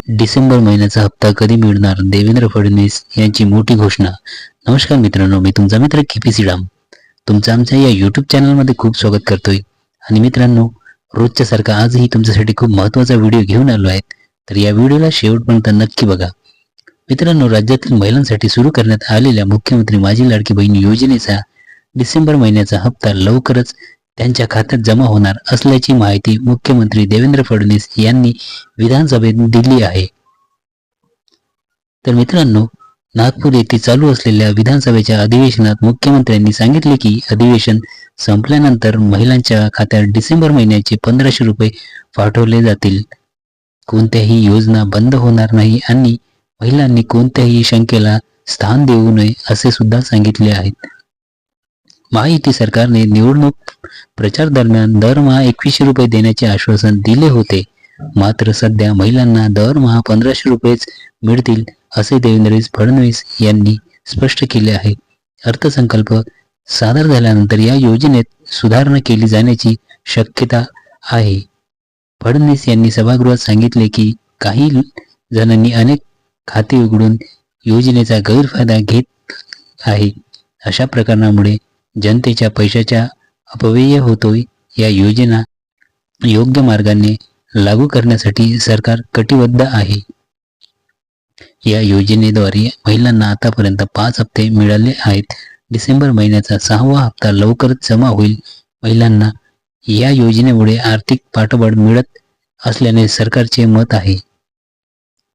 डिसेंबर महिन्याचा हप्ता कधी मिळणार? देवेंद्र फडणवीस यांची मोठी घोषणा. नमस्कार मित्रांनो, मी तुमचा मित्र केपी श्रीराम तुमचं आमच्या या यूट्यूब चॅनलमध्ये खूप स्वागत करतोय. आणि मित्रांनो, रोजच्या सारखा आजही तुमच्यासाठी खूप महत्त्वाचा व्हिडिओ घेऊन आलो आहे. तर या व्हिडिओला शेवटपर्यंत नक्की बघा. मित्रांनो, राज्यातील महिलांसाठी सुरू करण्यात आलेल्या मुख्यमंत्री माझी लाडकी बहीण योजनेचा डिसेंबर महिन्याचा हप्ता लवकरच त्यांच्या खात्यात जमा होणार असल्याची माहिती मुख्यमंत्री देवेंद्र फडणवीस यांनी विधानसभेत दिली आहे. तर मित्रांनो, नागपूर येथे चालू असलेल्या विधानसभेच्या अधिवेशनात मुख्यमंत्र्यांनी सांगितले की अधिवेशन संपल्यानंतर महिलांच्या खात्यात डिसेंबर महिन्याचे 1500 रुपये पाठवले जातील. कोणत्याही योजना बंद होणार नाही आणि महिलांनी कोणत्याही शंकेला स्थान देऊ नये असे सुद्धा सांगितले आहेत. महायुती सरकारने निवडणूक प्रचार दरम्यान दरमहा 2100 रुपये देण्याचे आश्वासन दिले होते. मात्र सध्या महिलांना दरमहा 1500 रुपयेच मिळतील असे देवेंद्र फडणवीस यांनी स्पष्ट केले आहे. अर्थसंकल्प सादर झाल्यानंतर या योजनेत सुधारणा केली जाण्याची शक्यता आहे. फडणवीस यांनी सभागृहात सांगितले की काही जणांनी अनेक खाते उघडून योजनेचा गैरफायदा घेत आहे. अशा प्रकरणामुळे जनतेच्या पैशाचा अपव्यय होतोय. या योजना योग्य मार्गाने लागू करण्यासाठी सरकार कटिबद्ध आहे. या योजनेद्वारे महिलांना आतापर्यंत 5 हप्ते मिळाले आहेत. डिसेंबर महिन्याचा 6वा हप्ता लवकरच जमा होईल. महिलांना या योजनेमुळे आर्थिक पाठबळ मिळत असल्याने सरकारचे मत आहे.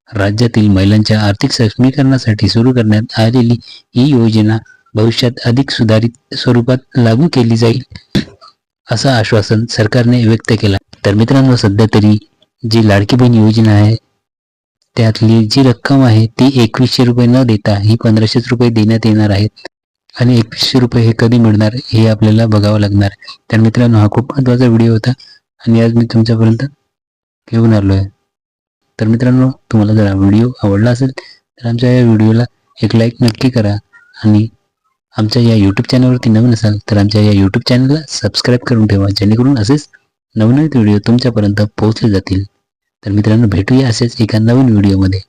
राज्यातील महिलांच्या आर्थिक सक्षमीकरणासाठी सुरू करण्यात आलेली ही योजना भविष्यात अधिक सुधारित स्वरूपात लागू केली जाईल असं आश्वासन सरकारने व्यक्त केलं. तर मित्रांनो, सध्या तरी जी लाडकी बहीण योजना आहे त्यातली जी रक्कम आहे ती 2100 रुपये न देता ही 1500 रुपये देण्यात येणार आहेत. आणि 2100 रुपये हे कधी मिळणार हे आपल्याला बघावं लागणार. तर मित्रांनो, हा खूप महत्त्वाचा व्हिडिओ होता आणि आज मी तुमच्यापर्यंत घेऊन आलो आहे. तर मित्रांनो, तुम्हाला जर हा व्हिडिओ आवडला असेल तर आमच्या या व्हिडिओला एक लाईक नक्की करा आणि आमच्या या यूट्यूब चॅनलवरती नवीन असाल तर आमच्या या यूट्यूब चॅनलला सबस्क्राईब करून ठेवा, जेणेकरून असेच नवनवीन व्हिडिओ तुमच्यापर्यंत पोहोचले जातील. तर मित्रांनो, भेटूया असेच एका नवीन व्हिडिओमध्ये.